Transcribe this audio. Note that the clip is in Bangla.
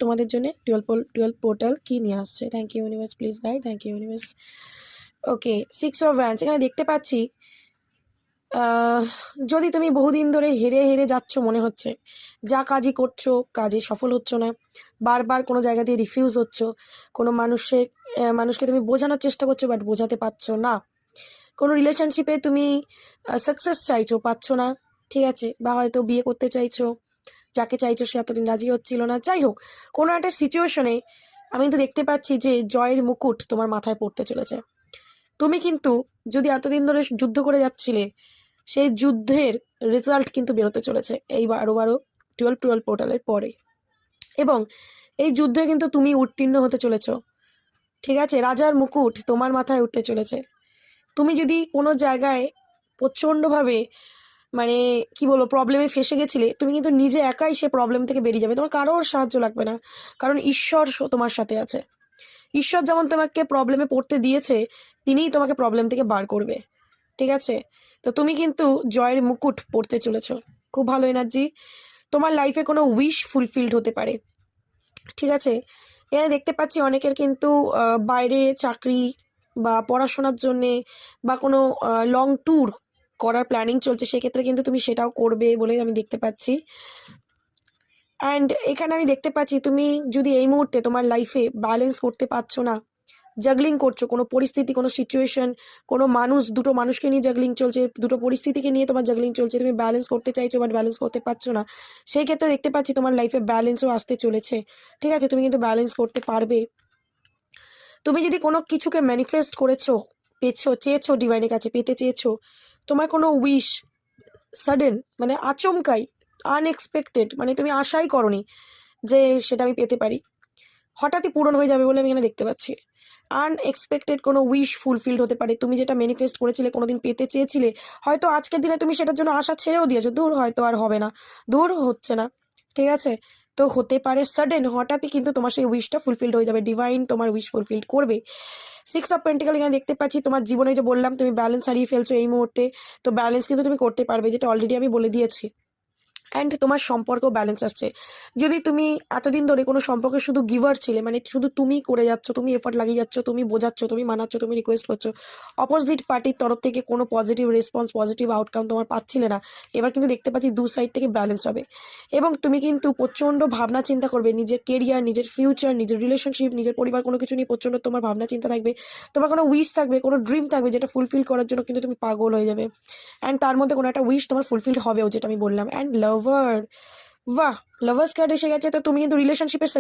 তোমাদের জন্য 12 পোর্টাল কি নিয়ে আসছে। Thank you universe, please guide, thank you universe. Okay, 6 of Wands। এখানে দেখতে পাচ্ছি যদি তুমি বহুদিন ধরে হেরে হেরে যাচ্ছ মনে হচ্ছে, যা কাজই করছো কাজে সফল হচ্ছ না, বারবার কোনো জায়গা দিয়ে রিফিউজ হচ্ছ, কোনো মানুষকে তুমি বোঝানোর চেষ্টা করছো বাট বোঝাতে পারছো না, কোনো রিলেশনশিপে তুমি সাকসেস চাইছো পাচ্ছ না, ঠিক আছে, বা হয়তো বিয়ে করতে চাইছো, যাকে চাইছো সে এতদিন রাজি হচ্ছিল না, যাই হোক কোনো একটা সিচুয়েশনে আমি তো দেখতে পাচ্ছি যে জয়ের মুকুট তোমার মাথায় পড়তে চলেছে। তুমি কিন্তু যদি এতদিন ধরে যুদ্ধ করে যাচ্ছিলে, সেই যুদ্ধের রেজাল্ট কিন্তু বেরোতে চলেছে এই 12 পোর্টালের পরে, এবং এই যুদ্ধে কিন্তু তুমি উত্তীর্ণ হতে চলেছ, ঠিক আছে। রাজার মুকুট তোমার মাথায় উঠতে চলেছে। তুমি যদি কোনো জায়গায় প্রচণ্ডভাবে মানে কি বলবো প্রবলেমে ফেসে গেছিলে, তুমি কিন্তু নিজে একাই সে প্রবলেম থেকে বেরিয়ে যাবে, তোমার কারোর সাহায্য লাগবে না, কারণ ঈশ্বর তোমার সাথে আছে। ঈশ্বর যেমন তোমাকে প্রবলেমে পড়তে দিয়েছে, তিনিই তোমাকে প্রবলেম থেকে বার করবে, ঠিক আছে। তো তুমি কিন্তু জয়ের মুকুট পড়তে চলেছো, খুব ভালো এনার্জি। তোমার লাইফে কোনো উইশ ফুলফিলড হতে পারে, ঠিক আছে। এখানে দেখতে পাচ্ছি অনেকের কিন্তু বাইরে চাকরি বা পড়াশোনার জন্যে বা কোনো লং ট্যুর করার প্ল্যানিং চলছে, সেক্ষেত্রে কিন্তু তুমি সেটাও করবে বলে আমি দেখতে পাচ্ছি। অ্যান্ড এখানে আমি দেখতে পাচ্ছি তুমি যদি এই মুহূর্তে তোমার লাইফে ব্যালেন্স করতে পারছো না, জাগলিং করছো, কোনো পরিস্থিতি, কোনো সিচুয়েশন, কোনো মানুষ, দুটো মানুষকে নিয়ে জাগলিং চলছে, দুটো পরিস্থিতিকে নিয়ে তোমার জাগলিং চলছে, তুমি ব্যালেন্স করতে চাইছো বাট ব্যালেন্স করতে পারছো না, সেই ক্ষেত্রে দেখতে পাচ্ছি তোমার লাইফে ব্যালেন্সও আসতে চলেছে, ঠিক আছে। তুমি কিন্তু ব্যালেন্স করতে পারবে। তুমি যদি কোনো কিছুকে ম্যানিফেস্ট করেছো, চেয়েছো ডিভাইনের কাছে, পেতে চেয়েছো, তোমার কোনো উইশ সাডেন মানে আচমকাই আনএক্সপেক্টেড, মানে তুমি আশাই করনি যে সেটা আমি পেতে পারি, হঠাৎই পূরণ হয়ে যাবে বলে আমি এখানে দেখতে পাচ্ছি। আনএক্সপেক্টেড কোনো উইশ ফুলফিলড হতে পারে। তুমি যেটা ম্যানিফেস্ট করেছিলে, কোনোদিন পেতে চেয়েছিলে, হয়তো আজকের দিনে তুমি সেটার জন্য আশা ছেড়েও দিয়েছো, দূর হয়তো আর হবে না, দূর হচ্ছে না, ঠিক আছে। তো হতে পারে সাডেন হঠাৎই কিন্তু তোমার সেই উইশটা ফুলফিলড হয়ে যাবে, ডিভাইন তোমার উইশ ফুলফিলড করবে। 6 of Pentacles এখানে দেখতে পাচ্ছি তোমার জীবনে, যে বললাম তুমি ব্যালেন্স হারিয়ে ফেলছো এই মুহূর্তে, তো ব্যালেন্স কিন্তু তুমি করতে পারবে, যেটা অলরেডি আমি বলে দিয়েছি। অ্যান্ড তোমার সম্পর্ক ব্যালেন্স আসছে। যদি তুমি এতদিন ধরে কোনো সম্পর্কে শুধু গিভার ছিলে, মানে শুধু তুমি করে যাচ্ছ, তুমি এফর্ট লাগিয়ে যাচ্ছ, তুমি বোঝাচ্ছ, তুমি মানাচ্ছ, তুমি রিকোয়েস্ট করছো, অপোজিট পার্টির তরফ থেকে কোনো পজিটিভ রেসপন্স, পজিটিভ আউটকাম তোমার পাচ্ছিলে না, এবার কিন্তু দেখতে পাচ্ছি দু সাইড থেকে ব্যালেন্স হবে। এবং তুমি কিন্তু প্রচণ্ড ভাবনা চিন্তা করবে, নিজের কেরিয়ার, নিজের ফিউচার, নিজের রিলেশনশিপ, নিজের পরিবার, কোনো কিছু নিয়ে প্রচণ্ড তোমার ভাবনা চিন্তা থাকবে, তোমার কোনো উইশ থাকবে, কোনো ড্রিম থাকবে, যেটা ফুলফিল করার জন্য কিন্তু তুমি পাগল হয়ে যাবে। অ্যান্ড তার মধ্যে কোনো একটা উইশ তোমার ফুলফিল হবেও, যেটা আমি বললাম। অ্যান্ড লাভার, বাহ, লাভার্স কার্ড এসে গেছে, তো তুমি কিন্তু রিলেশনশিপের